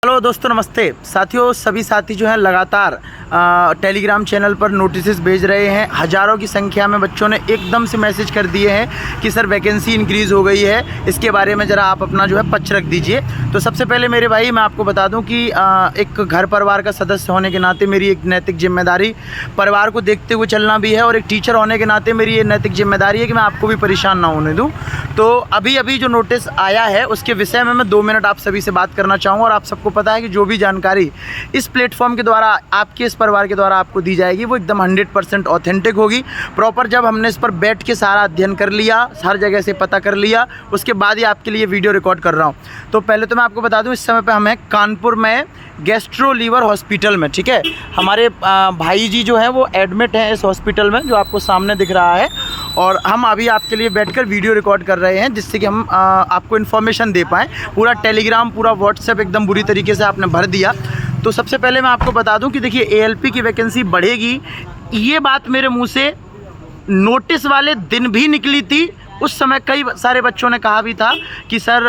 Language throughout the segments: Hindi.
हेलो दोस्तों, नमस्ते साथियों। सभी साथी जो हैं लगातार टेलीग्राम चैनल पर नोटिस भेज रहे हैं। हज़ारों की संख्या में बच्चों ने एकदम से मैसेज कर दिए हैं कि सर वैकेंसी इंक्रीज़ हो गई है, इसके बारे में ज़रा आप अपना जो है पक्ष रख दीजिए। तो सबसे पहले मेरे भाई मैं आपको बता दूं कि एक घर परिवार का सदस्य होने के नाते मेरी एक नैतिक जिम्मेदारी परिवार को देखते हुए चलना भी है, और एक टीचर होने के नाते मेरी ये नैतिक जिम्मेदारी है कि मैं आपको भी परेशान ना होने दूँ। तो अभी जो नोटिस आया है उसके विषय में मैं 2 मिनट आप सभी से बात करना चाहूँगा। और आप सबको पता है कि जो भी जानकारी इस प्लेटफॉर्म के द्वारा आपके इस परिवार के द्वारा आपको दी जाएगी वो एकदम 100% ऑथेंटिक होगी। प्रॉपर जब हमने इस पर बैठ के सारा अध्ययन कर लिया, हर जगह से पता कर लिया, उसके बाद ही आपके लिए वीडियो रिकॉर्ड कर रहा हूँ। तो पहले तो मैं आपको बता दूँ, इस समय पे हम हैं कानपुर में गैस्ट्रो लीवर हॉस्पिटल में, ठीक है। हमारे भाई जी जो हैं वो एडमिट हैं इस हॉस्पिटल में, जो आपको सामने दिख रहा है। और हम अभी आपके लिए बैठकर वीडियो रिकॉर्ड कर रहे हैं, जिससे कि हम आपको इन्फॉर्मेशन दे पाएँ। पूरा टेलीग्राम, पूरा व्हाट्सएप एकदम बुरी तरीके से आपने भर दिया। तो सबसे पहले मैं आपको बता दूं कि देखिए एएलपी की वैकेंसी बढ़ेगी, ये बात मेरे मुंह से नोटिस वाले दिन भी निकली थी। उस समय कई सारे बच्चों ने कहा भी था कि सर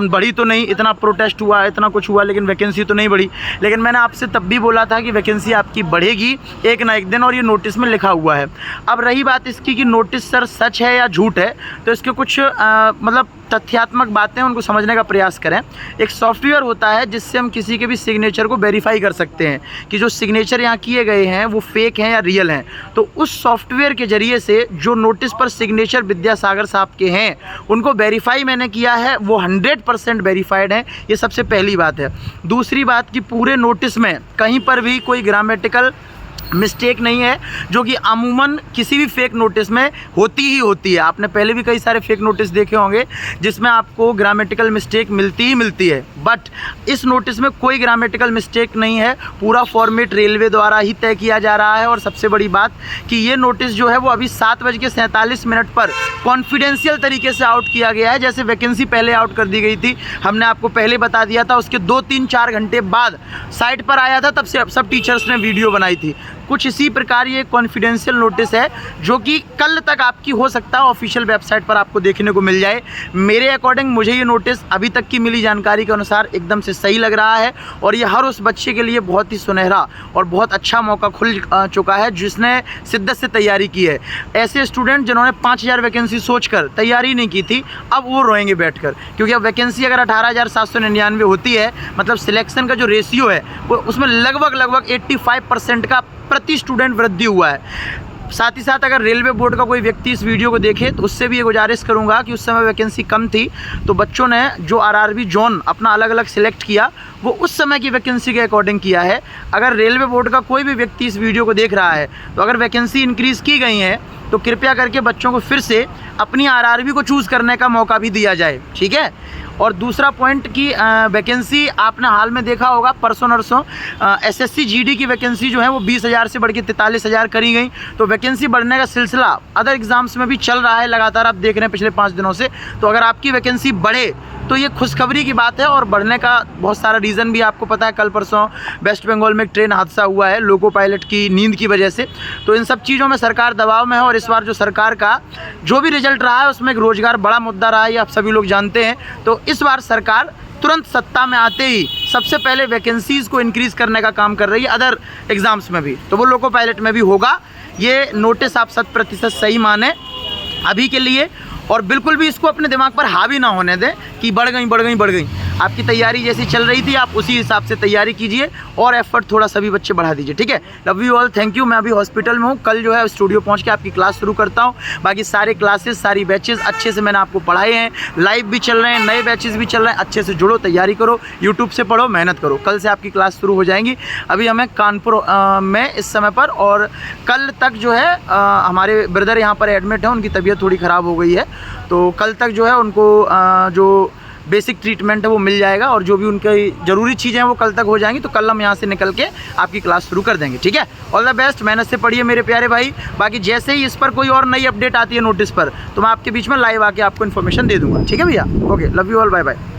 बढ़ी तो नहीं, इतना प्रोटेस्ट हुआ, इतना कुछ हुआ, लेकिन वैकेंसी तो नहीं बढ़ी। लेकिन मैंने आपसे तब भी बोला था कि वैकेंसी आपकी बढ़ेगी एक ना एक दिन, और ये नोटिस में लिखा हुआ है। अब रही बात इसकी कि नोटिस सर सच है या झूठ है, तो इसके कुछ मतलब तथ्यात्मक बातें उनको समझने का प्रयास करें। एक सॉफ्टवेयर होता है जिससे हम किसी के भी सिग्नेचर को वेरीफाई कर सकते हैं कि जो सिग्नेचर यहाँ किए गए हैं वो फेक हैं या रियल हैं। तो उस सॉफ्टवेयर के ज़रिए से जो नोटिस पर सिग्नेचर विद्यासागर साहब के हैं उनको वेरीफाई मैंने किया है, वो 100% वेरीफाइड हैं। ये सबसे पहली बात है। दूसरी बात कि पूरे नोटिस में कहीं पर भी कोई ग्रामेटिकल मिस्टेक नहीं है, जो कि अमूमन किसी भी फेक नोटिस में होती ही होती है। आपने पहले भी कई सारे फेक नोटिस देखे होंगे जिसमें आपको ग्रामेटिकल मिस्टेक मिलती ही मिलती है, बट इस नोटिस में कोई ग्रामेटिकल मिस्टेक नहीं है। पूरा फॉर्मेट रेलवे द्वारा ही तय किया जा रहा है। और सबसे बड़ी बात कि ये नोटिस जो है वो अभी 7:47 पर कॉन्फिडेंशियल तरीके से आउट किया गया है। जैसे वैकेंसी पहले आउट कर दी गई थी, हमने आपको पहले बता दिया था, उसके 2-3-4 घंटे बाद साइट पर आया था, तब से सब टीचर्स ने वीडियो बनाई थी। कुछ इसी प्रकार ये कॉन्फिडेंशियल नोटिस है, जो कि कल तक आपकी हो सकता है ऑफिशियल वेबसाइट पर आपको देखने को मिल जाए। मेरे अकॉर्डिंग मुझे ये नोटिस अभी तक की मिली जानकारी के अनुसार एकदम से सही लग रहा है, और ये हर उस बच्चे के लिए बहुत ही सुनहरा और बहुत अच्छा मौका खुल चुका है जिसने शिद्दत से तैयारी की है। ऐसे स्टूडेंट जिन्होंने 5000 वैकेंसी सोचकर तैयारी नहीं की थी, अब वो रोएंगे बैठकर, क्योंकि अब वैकेंसी अगर 18,799 होती है, मतलब सिलेक्शन का जो रेशियो है वो उसमें लगभग 85% का प्रति स्टूडेंट वृद्धि हुआ है। साथ ही साथ अगर रेलवे बोर्ड का कोई व्यक्ति इस वीडियो को देखे तो उससे भी ये गुजारिश करूंगा कि उस समय वैकेंसी कम थी, तो बच्चों ने जो आरआरबी जोन अपना अलग अलग सिलेक्ट किया वो उस समय की वैकेंसी के अकॉर्डिंग किया है। अगर रेलवे बोर्ड का कोई भी व्यक्ति इस वीडियो को देख रहा है, तो अगर वैकेंसी इंक्रीज़ की गई है तो कृपया करके बच्चों को फिर से अपनी आरआरबी को चूज़ करने का मौका भी दिया जाए, ठीक है। और दूसरा पॉइंट कि वैकेंसी आपने हाल में देखा होगा, परसों नरसों एसएससी जीडी की वैकेंसी जो है वो 20,000 से बढ़ के 43,000 करी गई। तो वैकेंसी बढ़ने का सिलसिला अदर एग्ज़ाम्स में भी चल रहा है लगातार, आप देख रहे हैं पिछले 5 दिनों से। तो अगर आपकी वैकेंसी बढ़े तो ये खुशखबरी की बात है, और बढ़ने का बहुत सारा रीज़न भी आपको पता है। कल परसों वेस्ट बंगाल में एक ट्रेन हादसा हुआ है लोको पायलट की नींद की वजह से। तो इन सब चीज़ों में सरकार दबाव में है, और इस बार जो सरकार का जो भी रिजल्ट रहा है उसमें एक रोज़गार बड़ा मुद्दा रहा है, ये आप सभी लोग जानते हैं। तो इस बार सरकार तुरंत सत्ता में आते ही सबसे पहले वैकेंसीज़ को इंक्रीज़ करने का काम कर रही है, अदर एग्ज़ाम्स में भी, तो वो लोको पायलट में भी होगा। ये नोटिस आप 100% सही माने अभी के लिए, और बिल्कुल भी इसको अपने दिमाग पर हावी ना होने दें कि बढ़ गई। आपकी तैयारी जैसी चल रही थी आप उसी हिसाब से तैयारी कीजिए, और एफर्ट थोड़ा सभी बच्चे बढ़ा दीजिए, ठीक है। Love you all, thank you. मैं अभी हॉस्पिटल में हूँ, कल जो है स्टूडियो पहुँच के आपकी क्लास शुरू करता हूँ। बाकी सारे क्लासेस, सारी बैचेस अच्छे से मैंने आपको पढ़ाए हैं, लाइव भी चल रहे हैं, नए बैचेस भी चल रहे हैं। अच्छे से जुड़ो, तैयारी करो, यूट्यूब से पढ़ो, मेहनत करो। कल से आपकी क्लास शुरू हो जाएंगी। अभी हमें कानपुर में इस समय पर, और कल तक जो है हमारे ब्रदर यहाँ पर एडमिट हैं, उनकी तबीयत थोड़ी ख़राब हो गई है, तो कल तक जो है उनको जो बेसिक ट्रीटमेंट है वो मिल जाएगा, और जो भी उनकी ज़रूरी चीज़ें हैं वो कल तक हो जाएंगी। तो कल हम यहाँ से निकल के आपकी क्लास शुरू कर देंगे, ठीक है। ऑल द बेस्ट, मेहनत से पढ़िए मेरे प्यारे भाई। बाकी जैसे ही इस पर कोई और नई अपडेट आती है नोटिस पर, तो मैं आपके बीच में लाइव आके आपको इन्फॉर्मेशन दे दूँगा, ठीक है भैया। Okay, love you all, bye bye.